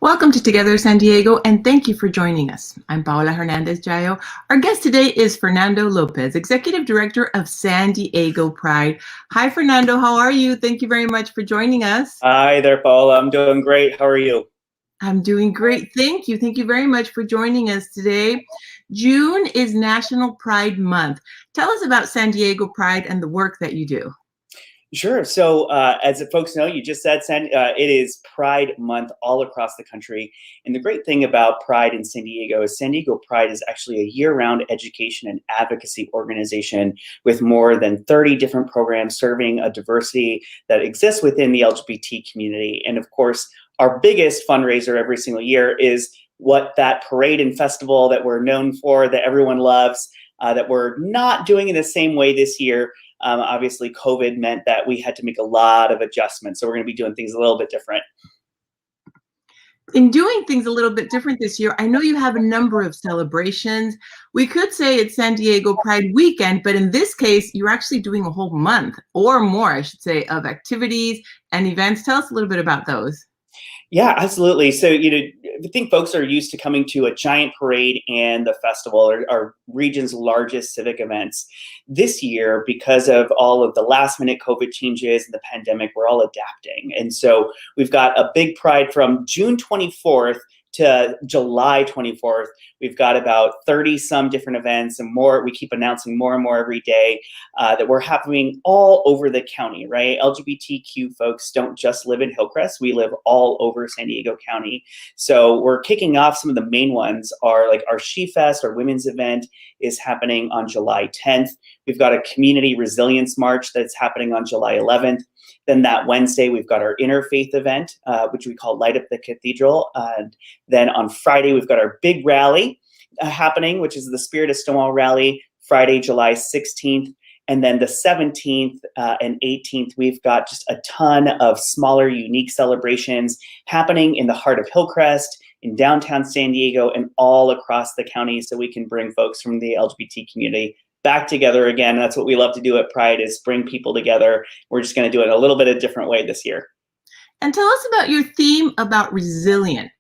Welcome to Together San Diego, and thank you for joining us. I'm Paola Hernandez Jayo. Our guest today is Fernando Lopez, Executive Director of San Diego Pride. Hi, Fernando. How are you? Thank you very much for joining us. Hi there, Paola. I'm doing great. How are you? I'm doing great. Thank you. Thank you very much for joining us today. June is National Pride Month. Tell us about San Diego Pride and the work that you do. Sure. So, as folks know, you just said it is Pride Month all across the country. And the great thing about Pride in San Diego is San Diego Pride is actually a year-round education and advocacy organization with more than 30 different programs serving a diversity that exists within the LGBT community. And of course, our biggest fundraiser every single year is what that parade and festival that we're known for, that everyone loves, that we're not doing in the same way this year. Obviously, COVID meant that we had to make a lot of adjustments. So we're going to be doing things a little bit different. In doing things a little bit different this year, I know you have a number of celebrations. We could say it's San Diego Pride Weekend, but in this case, you're actually doing a whole month or more, I should say, of activities and events. Tell us a little bit about those. Yeah, absolutely. So, I think folks are used to coming to a giant parade and the festival, or our region's largest civic events. This year, because of all of the last minute COVID changes and the pandemic, we're all adapting. And so we've got a big pride from June 24th to July 24th. We've got about 30 some different events and more. We keep announcing more and more every day that we're happening all over the county, right? LGBTQ folks don't just live in Hillcrest. We live all over San Diego County. So we're kicking off some of the main ones are like our She Fest, our women's event is happening on July 10th. We've got a community resilience march that's happening on July 11th. Then that Wednesday, we've got our interfaith event, which we call Light Up the Cathedral. And then on Friday, we've got our big rally happening, which is the Spirit of Stonewall Rally, Friday, July 16th. And then the 17th and 18th, we've got just a ton of smaller, unique celebrations happening in the heart of Hillcrest, in downtown San Diego, and all across the county, so we can bring folks from the LGBT community back together again. That's what we love to do at Pride, is bring people together. We're just going to do it a little bit a different way this year. And tell us about your theme about resilient.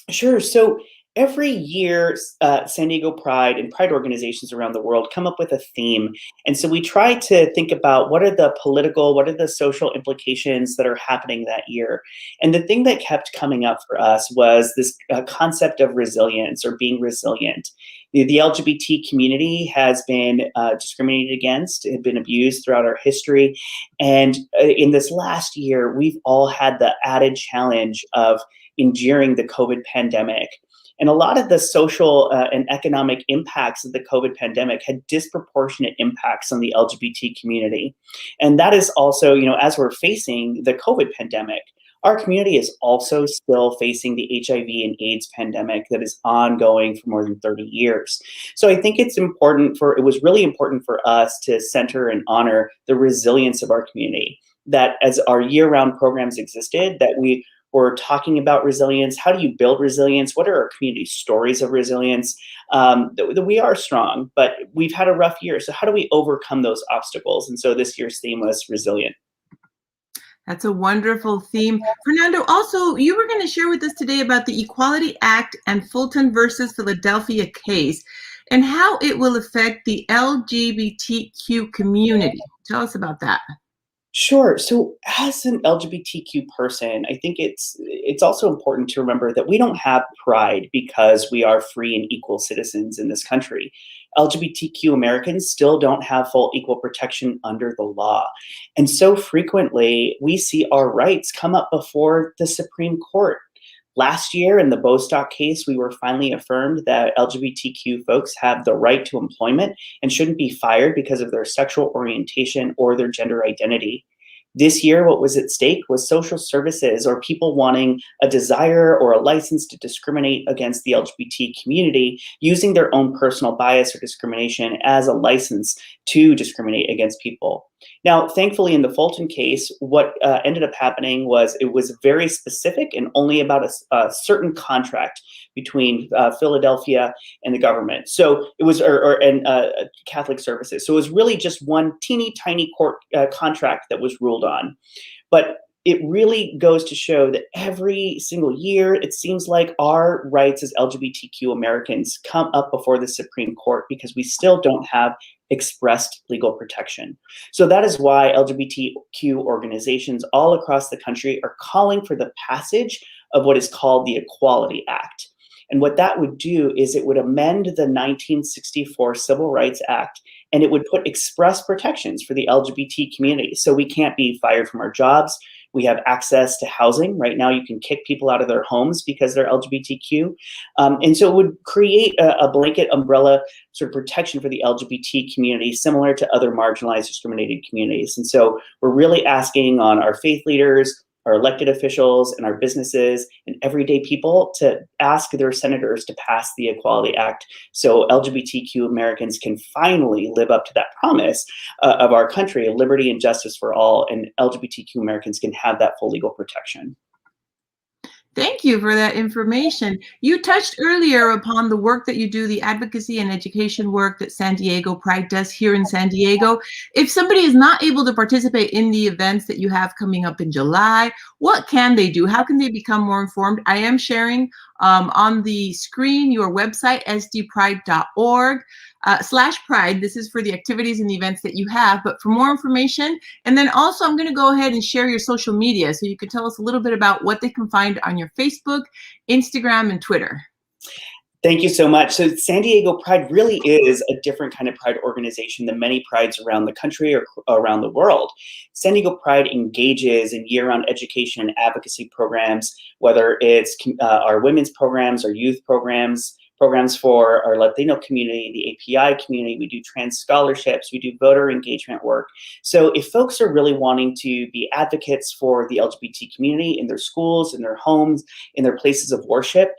Sure. So every year, San Diego Pride and Pride organizations around the world come up with a theme. And so we try to think about what are the political, what are the social implications that are happening that year. And the thing that kept coming up for us was this concept of resilience, or being resilient. The LGBT community has been discriminated against, had been abused throughout our history. And in this last year, we've all had the added challenge of enduring the COVID pandemic. And a lot of the social and economic impacts of the COVID pandemic had disproportionate impacts on the LGBT community. And that is also, as we're facing the COVID pandemic, our community is also still facing the HIV and AIDS pandemic that is ongoing for more than 30 years. So I think it was really important for us to center and honor the resilience of our community, that as our year-round programs existed, that we were talking about resilience. How do you build resilience? What are our community stories of resilience? That we are strong, but we've had a rough year. So how do we overcome those obstacles? And so this year's theme was resilient. That's a wonderful theme. Fernando, also, you were going to share with us today about the Equality Act and Fulton versus Philadelphia case and how it will affect the LGBTQ community. Tell us about that. Sure. So as an LGBTQ person, I think it's also important to remember that we don't have pride because we are free and equal citizens in this country. LGBTQ Americans still don't have full equal protection under the law. And so frequently we see our rights come up before the Supreme Court. Last year in the Bostock case, we were finally affirmed that LGBTQ folks have the right to employment and shouldn't be fired because of their sexual orientation or their gender identity. This year, what was at stake was social services, or people wanting a desire or a license to discriminate against the LGBT community, using their own personal bias or discrimination as a license to discriminate against people. Now, thankfully, in the Fulton case, what ended up happening was it was very specific and only about a certain contract between Philadelphia and the government. So it was, and Catholic services. So it was really just one teeny tiny court contract that was ruled on. But it really goes to show that every single year, it seems like our rights as LGBTQ Americans come up before the Supreme Court because we still don't have expressed legal protection. So that is why LGBTQ organizations all across the country are calling for the passage of what is called the Equality Act. And what that would do is it would amend the 1964 Civil Rights Act, and it would put express protections for the LGBT community. So we can't be fired from our jobs. We have access to housing. Right now, you can kick people out of their homes because they're LGBTQ. And so it would create a blanket umbrella sort of protection for the LGBT community, similar to other marginalized, discriminated communities. And so we're really asking on our faith leaders, our elected officials, and our businesses and everyday people to ask their senators to pass the Equality Act so LGBTQ Americans can finally live up to that promise of our country, of liberty and justice for all, and LGBTQ Americans can have that full legal protection. Thank you for that information. You touched earlier upon the work that you do, the advocacy and education work that San Diego Pride does here in San Diego. If somebody is not able to participate in the events that you have coming up in July, what can they do? How can they become more informed? I am sharing on the screen your website, sdpride.org. /pride. This is for the activities and the events that you have, but for more information, and then also I'm going to go ahead and share your social media so you can tell us a little bit about what they can find on your Facebook, Instagram, and Twitter. Thank you so much. So San Diego Pride really is a different kind of pride organization than many prides around the country or around the world. San Diego Pride engages in year-round education and advocacy programs, whether it's our women's programs, our youth programs, programs for our Latino community, the API community. We do trans scholarships, we do voter engagement work. So if folks are really wanting to be advocates for the LGBT community in their schools, in their homes, in their places of worship,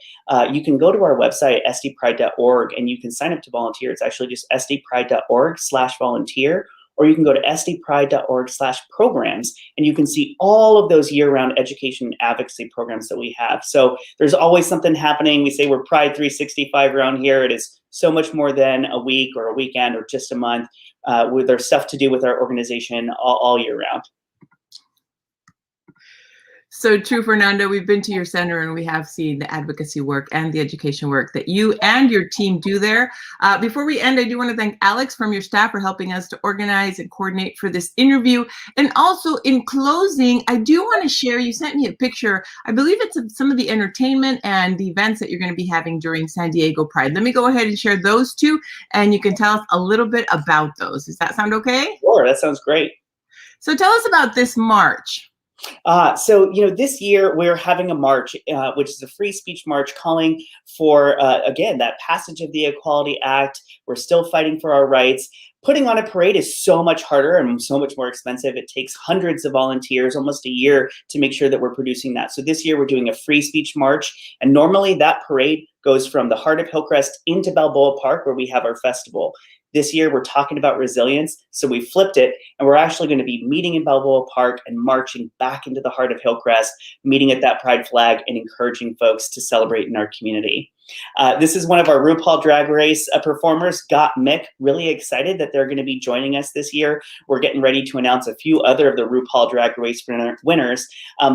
you can go to our website, sdpride.org, and you can sign up to volunteer. It's actually just sdpride.org/volunteer. Or you can go to sdpride.org/programs, and you can see all of those year-round education and advocacy programs that we have. So there's always something happening. We say we're Pride 365 around here. It is so much more than a week or a weekend or just a month. There's stuff to do with our organization all year round. So true, Fernando. We've been to your center and we have seen the advocacy work and the education work that you and your team do there. Before we end, I do want to thank Alex from your staff for helping us to organize and coordinate for this interview. And also in closing, I do want to share, you sent me a picture, I believe it's of some of the entertainment and the events that you're going to be having during San Diego Pride. Let me go ahead and share those two and you can tell us a little bit about those. Does that sound okay? Sure, that sounds great. So tell us about this march. So, this year we're having a march, which is a free speech march calling for, again, that passage of the Equality Act. We're still fighting for our rights. Putting on a parade is so much harder and so much more expensive. It takes hundreds of volunteers, almost a year, to make sure that we're producing that. So this year we're doing a free speech march. And normally that parade goes from the heart of Hillcrest into Balboa Park, where we have our festival. This year, we're talking about resilience, so we flipped it, and we're actually going to be meeting in Balboa Park and marching back into the heart of Hillcrest, meeting at that pride flag and encouraging folks to celebrate in our community. This is one of our RuPaul Drag Race performers, Got Mick, really excited that they're going to be joining us this year. We're getting ready to announce a few other of the RuPaul Drag Race winners.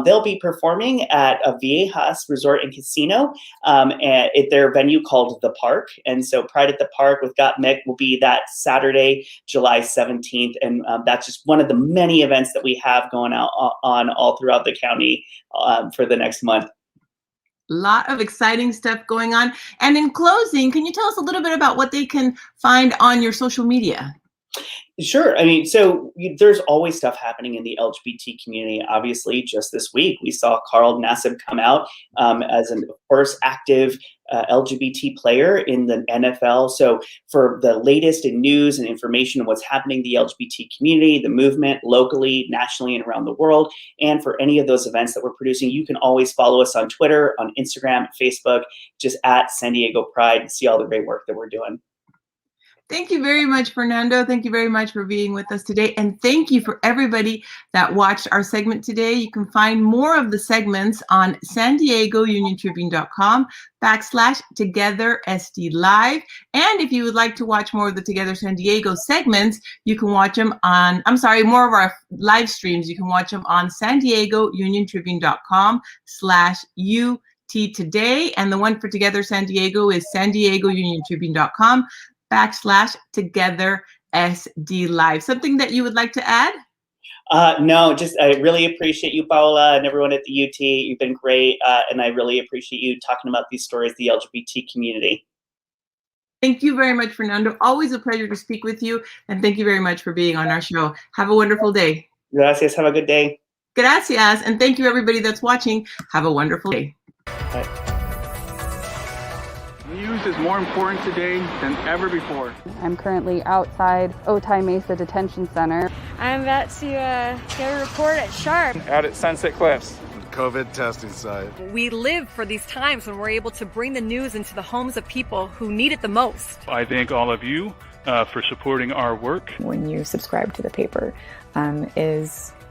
They'll be performing at a Viejas Resort and Casino at their venue called The Park. And so Pride at the Park with Got Mick will be that Saturday, July 17th. And that's just one of the many events that we have going out on all throughout the county for the next month. Lot of exciting stuff going on. And in closing, can you tell us a little bit about what they can find on your social media? Sure. I mean, so there's always stuff happening in the LGBT community. Obviously, just this week, we saw Carl Nassib come out as an, of course, active LGBT player in the NFL. So for the latest in news and information on what's happening in the LGBT community, the movement, locally, nationally, and around the world, and for any of those events that we're producing, you can always follow us on Twitter, on Instagram, Facebook, just at San Diego Pride, and see all the great work that we're doing. Thank you very much, Fernando. Thank you very much for being with us today. And thank you for everybody that watched our segment today. You can find more of the segments on San Diego Union-Tribune.com/Together SD Live. And if you would like to watch more of the Together San Diego segments, you can watch them on, more of our live streams. You can watch them on San Diego Union-Tribune.com/UT Today. And the one for Together San Diego is San Diego Union-Tribune.com/Together SD Live. Something that you would like to add? No, just I really appreciate you, Paola, and everyone at the UT. You've been great, and I really appreciate you talking about these stories, the LGBT community. Thank you very much, Fernando. Always a pleasure to speak with you, and thank you very much for being on our show. Have a wonderful day. Gracias. Have a good day. Gracias, and thank you everybody that's watching. Have a wonderful day. Bye. News is more important today than ever before. I'm currently outside Otay Mesa Detention Center. I'm about to get a report at Sharp. Out at Sunset Cliffs. COVID testing site. We live for these times when we're able to bring the news into the homes of people who need it the most. I thank all of you for supporting our work. When you subscribe to the paper,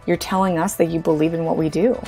you're telling us that you believe in what we do.